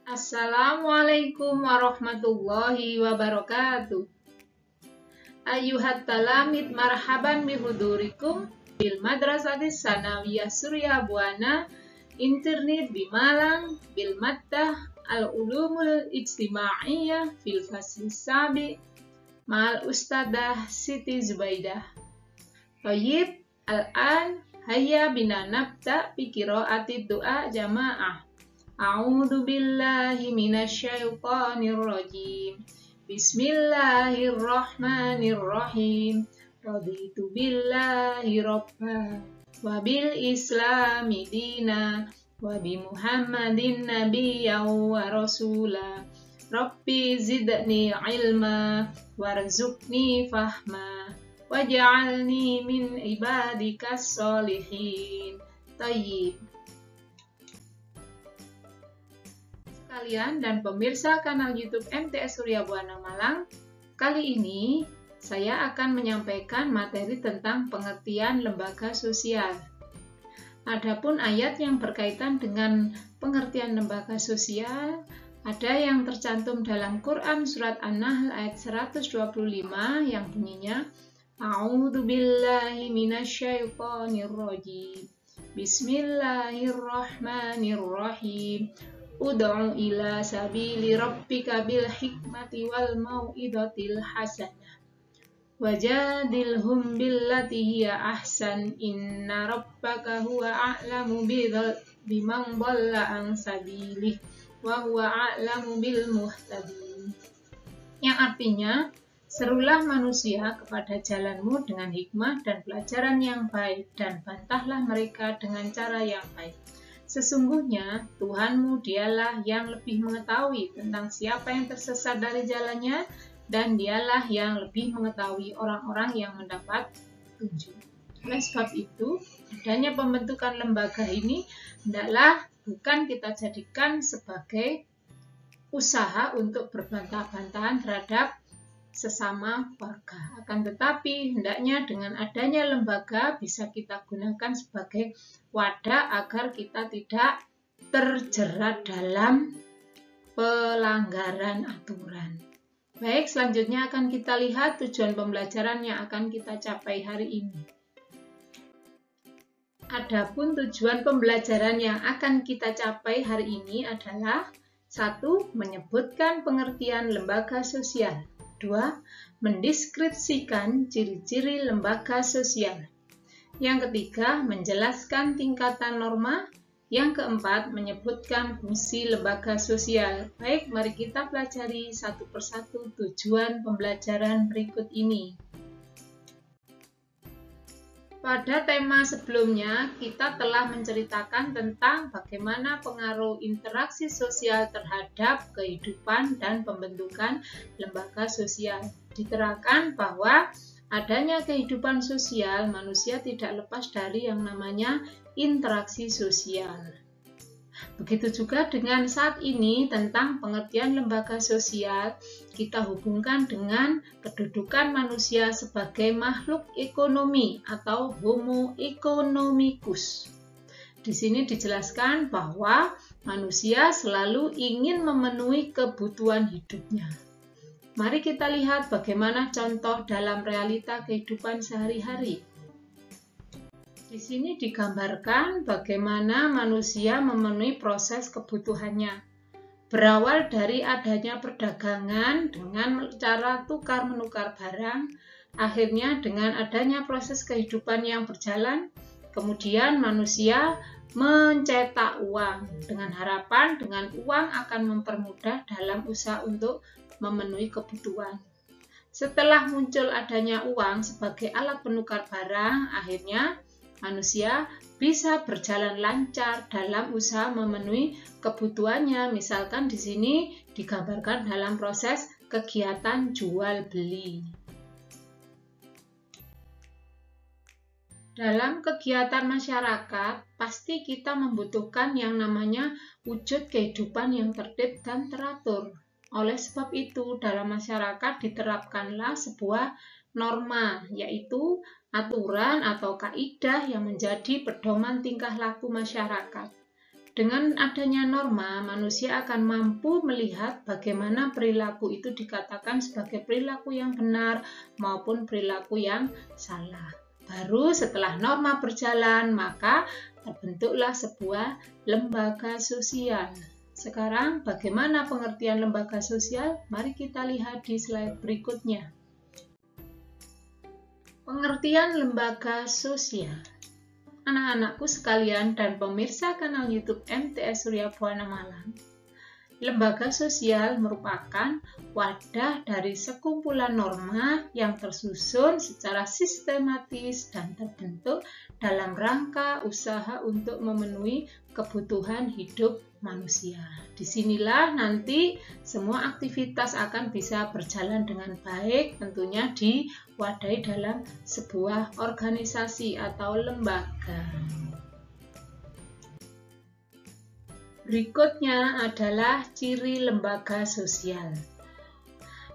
Assalamualaikum warahmatullahi wabarakatuh. Ayuhat talamid marhaban bihudurikum bil madrasatis sanawiyah Surya Buana Internet di Malang bil maddah al-ulumul ijtimaiyah fil fasli sabi ma'al ustadzah Siti Zubaidah. Tayyib, al-an hayya bina nabda bi qiraati doa jamaah. A'udzu billahi minasyaitonir rajim. Bismillahirrahmanirrahim. Raditu billahi rabba wa bil islami dina wa bi Muhammadin nabiyyan wa rasula. Rabbi zidni ilma warzuqni fahma waj'alni min ibadikas sholihin. Tayyib. Kalian dan pemirsa kanal YouTube MTS Surya Buana Malang, kali ini saya akan menyampaikan materi tentang pengertian lembaga sosial. Adapun ayat yang berkaitan dengan pengertian lembaga sosial ada yang tercantum dalam Quran surat An-Nahl ayat 125 yang bunyinya A'udzu billahi minasyaitonir rajim. Bismillahirrahmanirrahim. Ud'u ila sabili rabbika bil hikmati wal mau'izatil hasanah wajadilhum billati hiya ahsan inna rabbaka huwa a'lamu biman dhalla an sabilihi wa huwa a'lamu bil muhtadin. Yang artinya, serulah manusia kepada jalanmu dengan hikmah dan pelajaran yang baik dan bantahlah mereka dengan cara yang baik. Sesungguhnya Tuhanmu dialah yang lebih mengetahui tentang siapa yang tersesat dari jalannya dan dialah yang lebih mengetahui orang-orang yang mendapat petunjuk. Oleh sebab itu, adanya pembentukan lembaga ini hendaklah bukan kita jadikan sebagai usaha untuk berbantah-bantahan terhadap sesama warga. Akan tetapi, hendaknya dengan adanya lembaga bisa kita gunakan sebagai wadah agar kita tidak terjerat dalam pelanggaran aturan. Baik, selanjutnya akan kita lihat tujuan pembelajaran yang akan kita capai hari ini. Adapun tujuan pembelajaran yang akan kita capai hari ini adalah 1. Menyebutkan pengertian lembaga sosial. 2. Mendeskripsikan ciri-ciri lembaga sosial. Yang ketiga, menjelaskan tingkatan norma. Yang keempat, menyebutkan fungsi lembaga sosial. Baik, mari kita pelajari satu persatu tujuan pembelajaran berikut ini. Pada tema sebelumnya, kita telah menceritakan tentang bagaimana pengaruh interaksi sosial terhadap kehidupan dan pembentukan lembaga sosial. Diterangkan bahwa adanya kehidupan sosial, manusia tidak lepas dari yang namanya interaksi sosial. Begitu juga dengan saat ini tentang pengertian lembaga sosial, kita hubungkan dengan kedudukan manusia sebagai makhluk ekonomi atau homo economicus. Di sini dijelaskan bahwa manusia selalu ingin memenuhi kebutuhan hidupnya. Mari kita lihat bagaimana contoh dalam realita kehidupan sehari-hari. Di sini digambarkan bagaimana manusia memenuhi proses kebutuhannya. Berawal dari adanya perdagangan dengan cara tukar-menukar barang, akhirnya dengan adanya proses kehidupan yang berjalan, kemudian manusia mencetak uang dengan harapan dengan uang akan mempermudah dalam usaha untuk memenuhi kebutuhan. Setelah muncul adanya uang sebagai alat penukar barang, akhirnya manusia bisa berjalan lancar dalam usaha memenuhi kebutuhannya. Misalkan di sini digambarkan dalam proses kegiatan jual beli. Dalam kegiatan masyarakat, pasti kita membutuhkan yang namanya wujud kehidupan yang tertib dan teratur. Oleh sebab itu, dalam masyarakat diterapkanlah sebuah norma, yaitu aturan atau kaidah yang menjadi pedoman tingkah laku masyarakat. Dengan adanya norma, manusia akan mampu melihat bagaimana perilaku itu dikatakan sebagai perilaku yang benar maupun perilaku yang salah. Baru setelah norma berjalan, maka terbentuklah sebuah lembaga sosial. Sekarang, bagaimana pengertian lembaga sosial? Mari kita lihat di slide berikutnya. Pengertian lembaga sosial. Anak-anakku sekalian dan pemirsa kanal YouTube MTS Surya Buana Malang, lembaga sosial merupakan wadah dari sekumpulan norma yang tersusun secara sistematis dan terbentuk dalam rangka usaha untuk memenuhi kebutuhan hidup manusia. Disinilah nanti semua aktivitas akan bisa berjalan dengan baik, tentunya diwadahi dalam sebuah organisasi atau lembaga. Berikutnya adalah ciri lembaga sosial.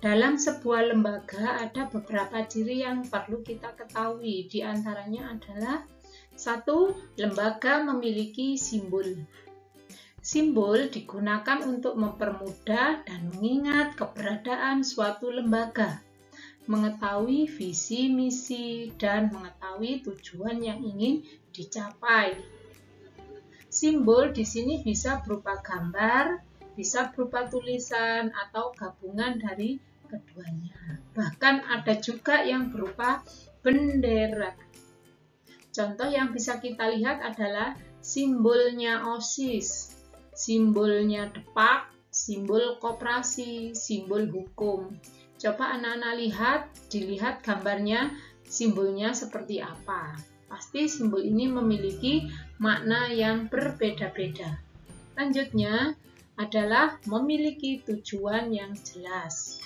Dalam sebuah lembaga ada beberapa ciri yang perlu kita ketahui. Di antaranya adalah 1. Lembaga memiliki simbol. Simbol digunakan untuk mempermudah dan mengingat keberadaan suatu lembaga, mengetahui visi, misi, dan mengetahui tujuan yang ingin dicapai. Simbol di sini bisa berupa gambar, bisa berupa tulisan, atau gabungan dari keduanya. Bahkan ada juga yang berupa bendera. Contoh yang bisa kita lihat adalah simbolnya OSIS, simbolnya Depak, simbol koperasi, simbol hukum. Coba anak-anak dilihat gambarnya, simbolnya seperti apa. Pasti simbol ini memiliki makna yang berbeda-beda. Selanjutnya adalah memiliki tujuan yang jelas.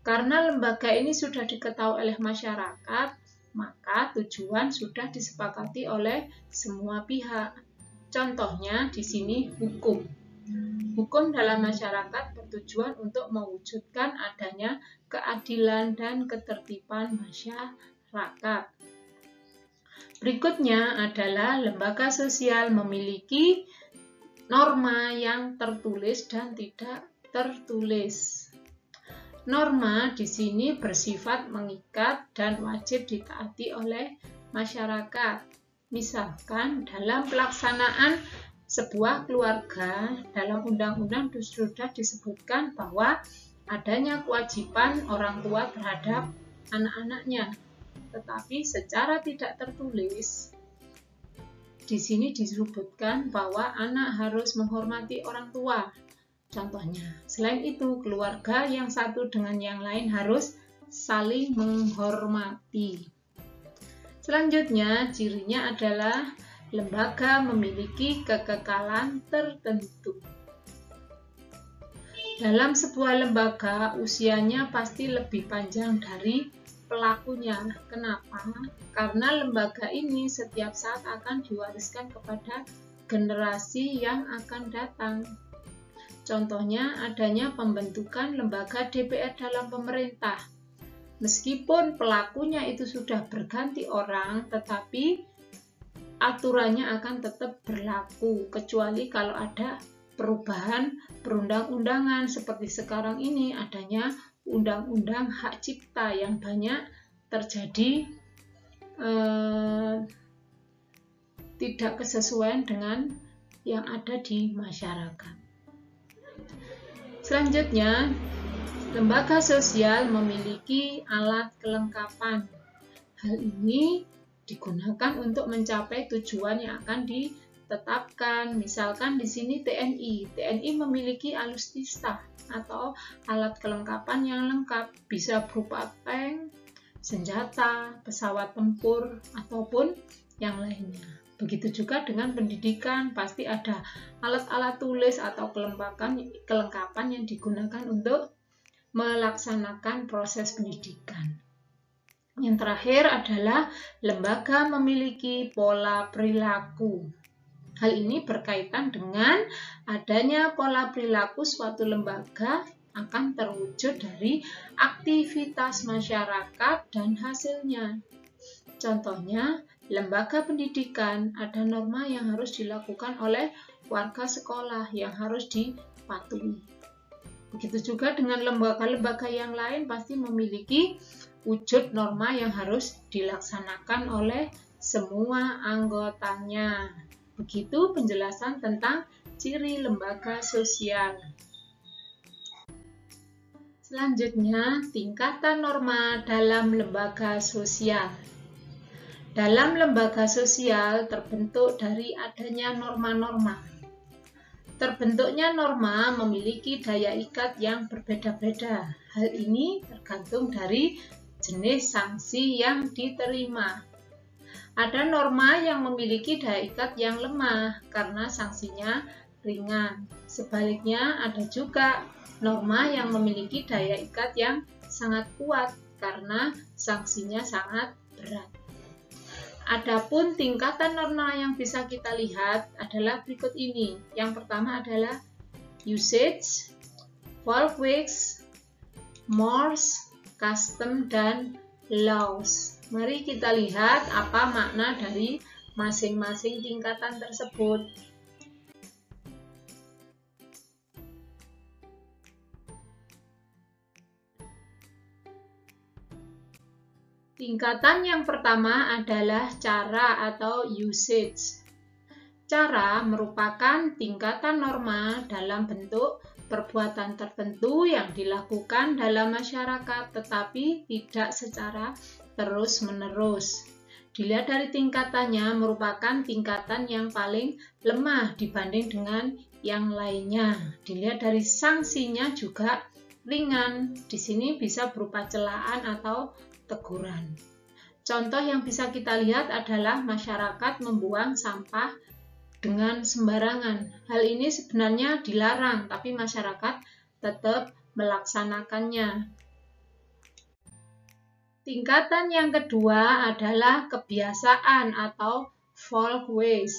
Karena lembaga ini sudah diketahui oleh masyarakat, maka tujuan sudah disepakati oleh semua pihak. Contohnya di sini hukum. Hukum dalam masyarakat bertujuan untuk mewujudkan adanya keadilan dan ketertiban masyarakat. Berikutnya adalah lembaga sosial memiliki norma yang tertulis dan tidak tertulis. Norma di sini bersifat mengikat dan wajib ditaati oleh masyarakat. Misalkan dalam pelaksanaan sebuah keluarga, dalam undang-undang sudah disebutkan bahwa adanya kewajiban orang tua terhadap anak-anaknya. Tetapi secara tidak tertulis, di sini disebutkan bahwa anak harus menghormati orang tua. Contohnya, selain itu keluarga yang satu dengan yang lain harus saling menghormati. Selanjutnya, cirinya adalah lembaga memiliki kekekalan tertentu. Dalam sebuah lembaga, usianya pasti lebih panjang dari pelakunya. Kenapa? Karena lembaga ini setiap saat akan diwariskan kepada generasi yang akan datang. Contohnya adanya pembentukan lembaga DPR dalam pemerintah. Meskipun pelakunya itu sudah berganti orang, tetapi aturannya akan tetap berlaku, kecuali kalau ada perubahan perundang-undangan seperti sekarang ini adanya undang-undang hak cipta yang banyak terjadi tidak kesesuaian dengan yang ada di masyarakat. Selanjutnya, lembaga sosial memiliki alat kelengkapan. Hal ini digunakan untuk mencapai tujuan yang akan ditetapkan. Misalkan di sini TNI. TNI memiliki alutsista atau alat kelengkapan yang lengkap, bisa berupa tank, senjata, pesawat tempur, ataupun yang lainnya. Begitu juga dengan pendidikan, pasti ada alat-alat tulis atau kelengkapan yang digunakan untuk melaksanakan proses pendidikan. Yang terakhir adalah lembaga memiliki pola perilaku. Hal ini berkaitan dengan adanya pola perilaku suatu lembaga akan terwujud dari aktivitas masyarakat dan hasilnya. Contohnya, lembaga pendidikan, ada norma yang harus dilakukan oleh warga sekolah yang harus dipatuhi. Begitu juga dengan lembaga-lembaga yang lain pasti memiliki wujud norma yang harus dilaksanakan oleh semua anggotanya. Begitu penjelasan tentang ciri lembaga sosial. Selanjutnya, tingkatan norma dalam lembaga sosial. Dalam lembaga sosial terbentuk dari adanya norma-norma. Terbentuknya norma memiliki daya ikat yang berbeda-beda. Hal ini tergantung dari jenis sanksi yang diterima. Ada norma yang memiliki daya ikat yang lemah karena sanksinya ringan. Sebaliknya, ada juga norma yang memiliki daya ikat yang sangat kuat karena sanksinya sangat berat. Adapun tingkatan norma yang bisa kita lihat adalah berikut ini. Yang pertama adalah usage, folkways, mores, custom, dan laws. Mari kita lihat apa makna dari masing-masing tingkatan tersebut. Tingkatan yang pertama adalah cara atau usage. Cara merupakan tingkatan norma dalam bentuk perbuatan tertentu yang dilakukan dalam masyarakat tetapi tidak secara terus-menerus. Dilihat dari tingkatannya merupakan tingkatan yang paling lemah dibanding dengan yang lainnya. Dilihat dari sanksinya juga ringan. Di sini bisa berupa celaan atau teguran. Contoh yang bisa kita lihat adalah masyarakat membuang sampah dengan sembarangan. Hal ini sebenarnya dilarang, tapi masyarakat tetap melaksanakannya. Tingkatan yang kedua adalah kebiasaan atau folkways.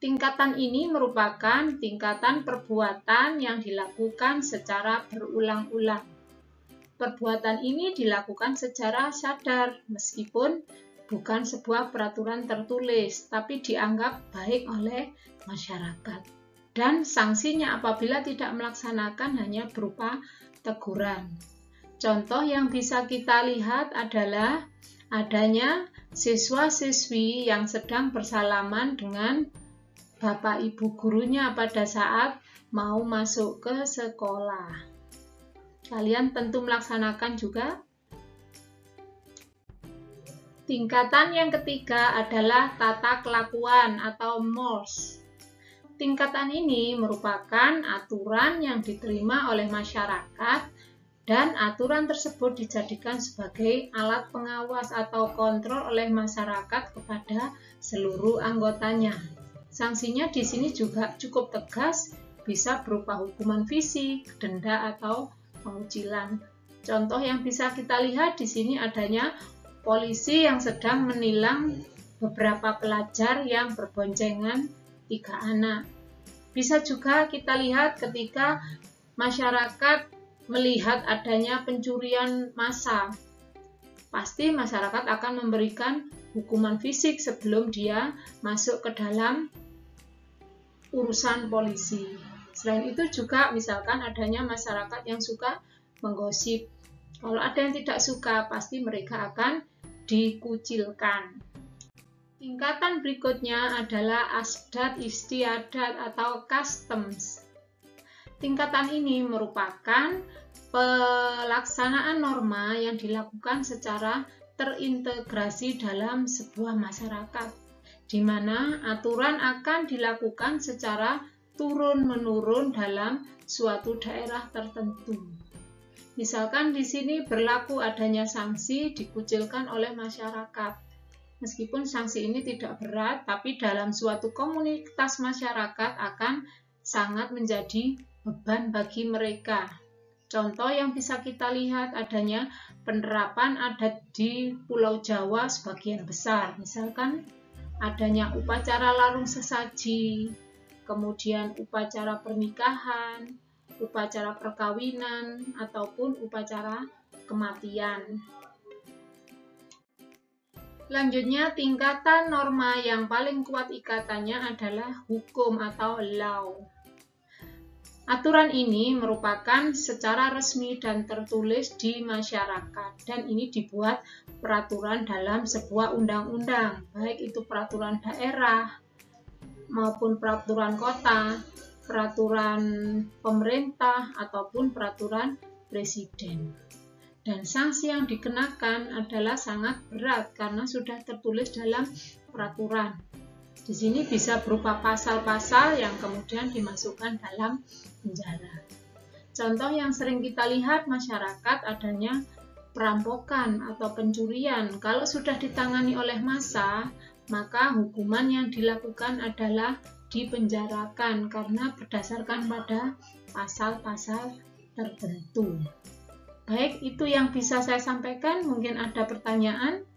Tingkatan ini merupakan tingkatan perbuatan yang dilakukan secara berulang-ulang. Perbuatan ini dilakukan secara sadar, meskipun bukan sebuah peraturan tertulis, tapi dianggap baik oleh masyarakat. Dan sanksinya apabila tidak melaksanakan hanya berupa teguran. Contoh yang bisa kita lihat adalah adanya siswa-siswi yang sedang bersalaman dengan bapak ibu gurunya pada saat mau masuk ke sekolah. Kalian tentu melaksanakan juga. Tingkatan yang ketiga adalah tata kelakuan atau mores. Tingkatan ini merupakan aturan yang diterima oleh masyarakat dan aturan tersebut dijadikan sebagai alat pengawas atau kontrol oleh masyarakat kepada seluruh anggotanya. Sanksinya di sini juga cukup tegas, bisa berupa hukuman fisik, denda atau pengucilan. Contoh yang bisa kita lihat di sini adanya polisi yang sedang menilang beberapa pelajar yang berboncengan 3 anak. Bisa juga kita lihat ketika masyarakat melihat adanya pencurian massal. Pasti masyarakat akan memberikan hukuman fisik sebelum dia masuk ke dalam urusan polisi. Selain itu juga misalkan adanya masyarakat yang suka menggosip. Kalau ada yang tidak suka, pasti mereka akan dikucilkan. Tingkatan berikutnya adalah adat istiadat atau customs. Tingkatan ini merupakan pelaksanaan norma yang dilakukan secara terintegrasi dalam sebuah masyarakat, di mana aturan akan dilakukan secara turun-menurun dalam suatu daerah tertentu. Misalkan di sini berlaku adanya sanksi dikucilkan oleh masyarakat. Meskipun sanksi ini tidak berat, tapi dalam suatu komunitas masyarakat akan sangat menjadi beban bagi mereka. Contoh yang bisa kita lihat adanya penerapan adat di Pulau Jawa sebagian besar. Misalkan adanya upacara larung sesaji, kemudian upacara pernikahan, upacara perkawinan, ataupun upacara kematian. Selanjutnya, tingkatan norma yang paling kuat ikatannya adalah hukum atau law. Aturan ini merupakan secara resmi dan tertulis di masyarakat, dan ini dibuat peraturan dalam sebuah undang-undang, baik itu peraturan daerah maupun peraturan kota, peraturan pemerintah, ataupun peraturan presiden. Dan sanksi yang dikenakan adalah sangat berat karena sudah tertulis dalam peraturan. Di sini bisa berupa pasal-pasal yang kemudian dimasukkan dalam penjara. Contoh yang sering kita lihat masyarakat adanya perampokan atau pencurian. Kalau sudah ditangani oleh massa, maka hukuman yang dilakukan adalah dipenjarakan karena berdasarkan pada pasal-pasal tertentu. Baik, itu yang bisa saya sampaikan. Mungkin ada pertanyaan.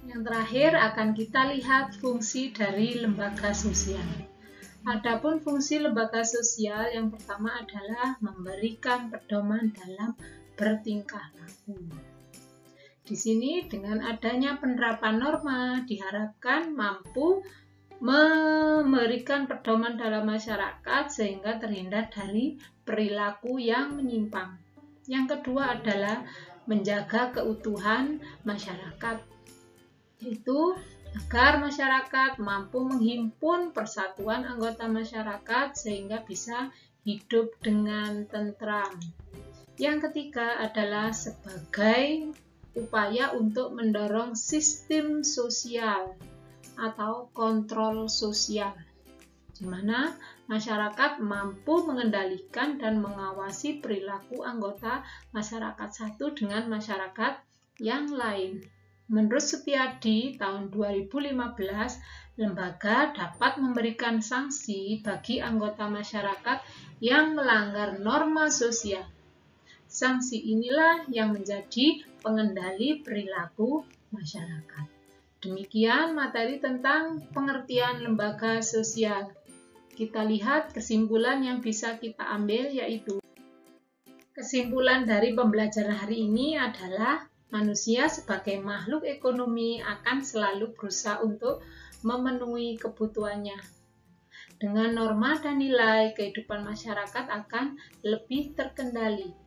Yang terakhir akan kita lihat fungsi dari lembaga sosial. Adapun fungsi lembaga sosial yang pertama adalah memberikan pedoman dalam bertingkah laku. Di sini dengan adanya penerapan norma diharapkan mampu memberikan pedoman dalam masyarakat sehingga terhindar dari perilaku yang menyimpang. Yang kedua adalah menjaga keutuhan masyarakat, yaitu agar masyarakat mampu menghimpun persatuan anggota masyarakat sehingga bisa hidup dengan tentram. Yang ketiga adalah sebagai upaya untuk mendorong sistem sosial atau kontrol sosial, di mana masyarakat mampu mengendalikan dan mengawasi perilaku anggota masyarakat satu dengan masyarakat yang lain. Menurut Setiadi tahun 2015, lembaga dapat memberikan sanksi bagi anggota masyarakat yang melanggar norma sosial. Sanksi inilah yang menjadi pengendali perilaku masyarakat. Demikian materi tentang pengertian lembaga sosial. Kita lihat kesimpulan yang bisa kita ambil, yaitu kesimpulan dari pembelajaran hari ini adalah manusia sebagai makhluk ekonomi akan selalu berusaha untuk memenuhi kebutuhannya. Dengan norma dan nilai, kehidupan masyarakat akan lebih terkendali.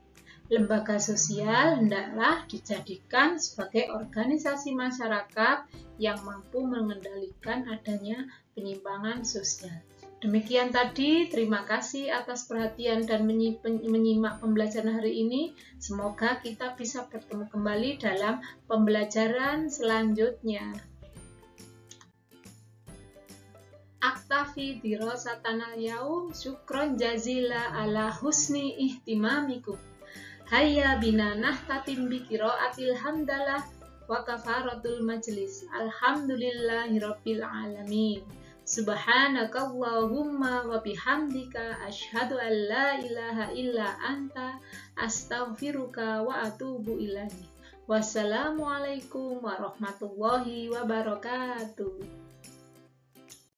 Lembaga sosial hendaklah dijadikan sebagai organisasi masyarakat yang mampu mengendalikan adanya penyimpangan sosial. Demikian tadi, terima kasih atas perhatian dan menyimak pembelajaran hari ini. Semoga kita bisa bertemu kembali dalam pembelajaran selanjutnya. Aktafi dirasatan al-yaum, syukron jazila ala husni ihtimamikum. Hayya bina nahtatim bi qiraatil hamdalah wa kafaratul majlis. Alhamdulillahirabbil alamin. Subhanakallahumma wa bihamdika asyhadu an la ilaha illa anta astaghfiruka wa atubu ilaik. Wassalamualaikum warahmatullahi wabarakatuh.